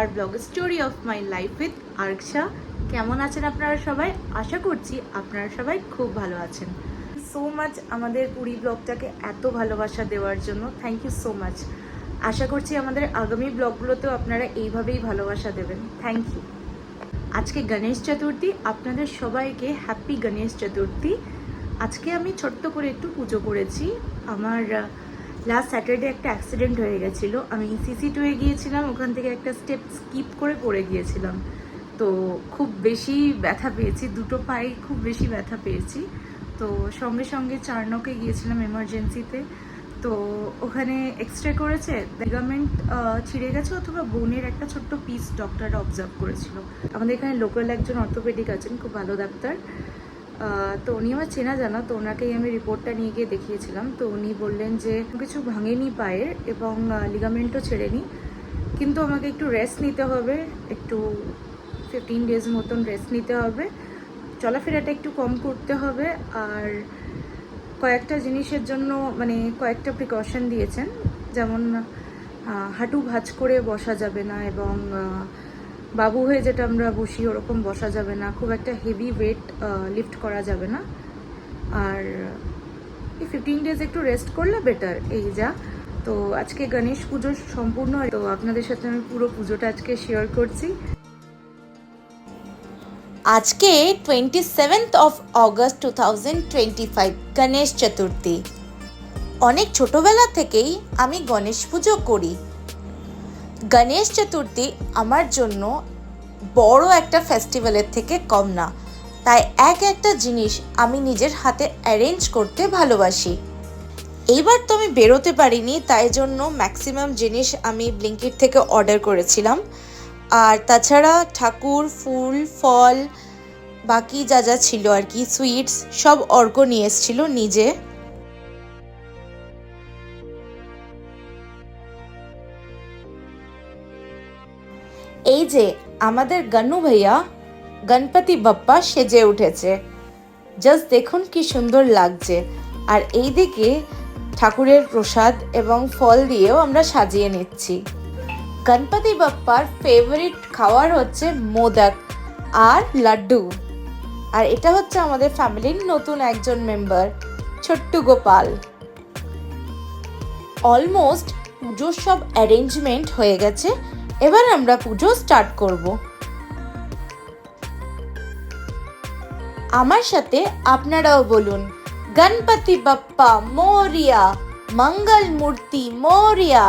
Hour blog story of my life with আরকশা। কেমন আছেন আপনারা সবাই? আশা করছি আপনারা সবাই খুব ভালো আছেন। সো মাচ আমাদের পুরী ব্লগটাকে এত ভালোবাসা দেওয়ার জন্য থ্যাংক ইউ সো মাচ। আশা করছি আমাদের আগামী ব্লগগুলোতেও আপনারা এইভাবেই ভালোবাসা দেবেন। Thank you. আজকে গণেশ চতুর্থী, আপনাদের সবাইকে হ্যাপি গণেশ চতুর্থী। আজকে আমি ছোট্ট করে একটু পুজো করেছি। আমার লাস্ট স্যাটারডে একটা অ্যাক্সিডেন্ট হয়ে গেছিলো, আমি CC2-এ গিয়েছিলাম, ওখান থেকে একটা স্টেপ স্কিপ করে পড়ে গিয়েছিলাম। তো খুব বেশি ব্যথা পেয়েছি, দুটো পায়ে খুব বেশি ব্যথা পেয়েছি। তো সঙ্গে সঙ্গে চারনকে গিয়েছিলাম এমার্জেন্সিতে। তো ওখানে এক্সরে করেছে, লিগামেন্ট ছিঁড়ে গেছে অথবা বোনের একটা ছোট্ট পিস ডক্টররা অবজার্ভ করেছিল। আমাদের এখানে লোকাল একজন অর্থোপেডিক আছেন, খুব ভালো ডাক্তার। তো উনি আমার চেনা জানা, তো ওনাকেই আমি রিপোর্টটা নিয়ে গিয়ে দেখিয়েছিলাম। তো উনি বললেন যে কিছু ভাঙেনি পায়ের এবং লিগামেন্টও ছেড়েনি, কিন্তু আমাকে একটু রেস্ট নিতে হবে, একটু 15 ডেজ মতন রেস্ট নিতে হবে, চলাফেরাটা একটু কম করতে হবে, আর কয়েকটা জিনিসের জন্য মানে কয়েকটা প্রিকশন দিয়েছেন, যেমন হাঁটু ভাঁজ করে বসা যাবে না, এবং বাবু হয়ে যেটা আমরা বসি ওরকম বসা যাবে না, খুব একটা হেভি ওয়েট লিফট করা যাবে না, আর এই 15 ডেজ একটু রেস্ট করলে বেটার, এই যা। তো আজকে গণেশ পুজো সম্পূর্ণ, তো আপনাদের সাথে আমি পুরো পুজোটা আজকে শেয়ার করছি। আজকে 27th of August 2025 Ganesh Chaturthi. অনেক ছোটবেলা থেকেই আমি গণেশ পুজো করি। গণেশ চতুর্থী আমার জন্য বড় একটা ফেস্টিভ্যালের থেকে কম না, তাই একটা জিনিস আমি নিজের হাতে অ্যারেঞ্জ করতে ভালোবাসি। এইবার তো আমি বেরোতে পারিনি, তাই জন্য ম্যাক্সিমাম জিনিস আমি ব্লিঙ্কিট থেকে অর্ডার করেছিলাম। আর তাছাড়া ঠাকুর, ফুল, ফল, বাকি যা যা ছিল আর কি, সুইটস সব অর্ঘ্য নিয়ে এসেছিল নিজে। এই যে আমাদের গনু ভাইয়া গণপতি বাপ্পা সেজে উঠেছে, জাস্ট দেখুন কি সুন্দর লাগছে। আর এইদিকে ঠাকুরের প্রসাদ এবং ফল দিয়েও আমরা সাজিয়ে নিচ্ছি। গণপতি বাপ্পার ফেভারিট খাবার হচ্ছে মোদক আর লাড্ডু। আর এটা হচ্ছে আমাদের ফ্যামিলির নতুন একজন মেম্বার, ছোট্টু গোপাল। অলমোস্ট পুজোর সব অ্যারেঞ্জমেন্ট হয়ে গেছে, এবার আমরা পুজো স্টার্ট করব। আমার সাথে আপনারাও বলুন, গণপতি বাপ্পা মোরিয়া, মঙ্গল মূর্তি মোরিয়া।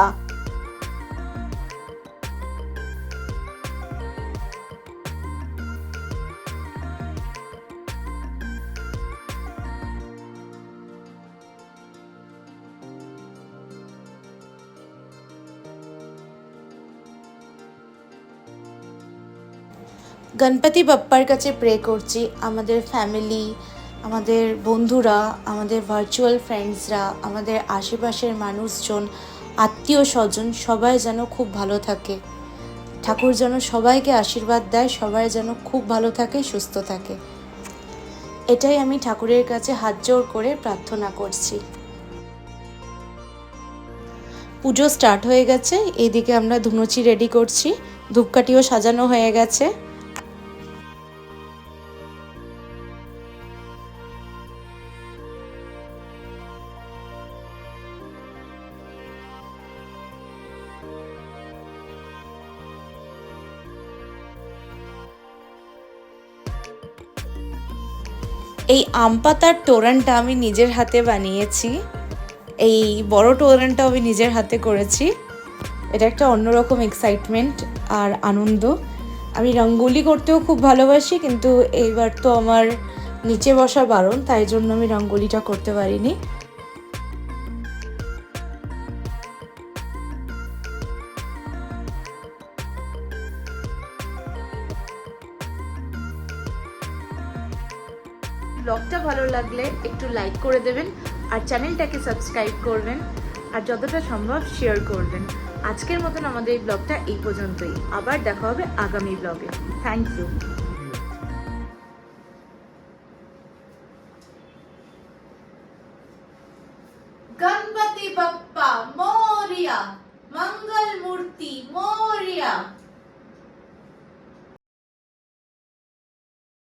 গণপতি বাপ্পার কাছে প্রে করছি আমাদের ফ্যামিলি, আমাদের বন্ধুরা, আমাদের ভার্চুয়াল ফ্রেন্ডসরা, আমাদের আশেপাশের মানুষজন, আত্মীয় স্বজন সবাই যেন খুব ভালো থাকে। ঠাকুর যেন সবাইকে আশীর্বাদ দেয়, সবাই যেন খুব ভালো থাকে, সুস্থ থাকে। এটাই আমি ঠাকুরের কাছে হাত জোড় করে প্রার্থনা করছি। পুজো স্টার্ট হয়ে গেছে, এইদিকে আমরা ধুনুচি রেডি করছি, ধূপকাঠিও সাজানো হয়ে গেছে। এই আম পাতার তোরণটা আমি নিজের হাতে বানিয়েছি, এই বড় তোরণটা আমি নিজের হাতে করেছি। এটা একটা অন্যরকম এক্সাইটমেন্ট আর আনন্দ। আমি রঙ্গোলি করতেও খুব ভালোবাসি, কিন্তু এইবার তো আমার নিচে বসা বারণ, তাই জন্য আমি রঙ্গোলিটা করতে পারিনি। ব্লগটা ভালো লাগলে একটু লাইক করে দেবেন, আর চ্যানেলটাকে সাবস্ক্রাইব করবেন, আর যতটা সম্ভব শেয়ার করবেন। আজকের মতন আমাদের এই ব্লগটা এই পর্যন্তই, আবার দেখা হবে আগামী ব্লগে। Thank you. Ganpati Bappa Morya, Mangal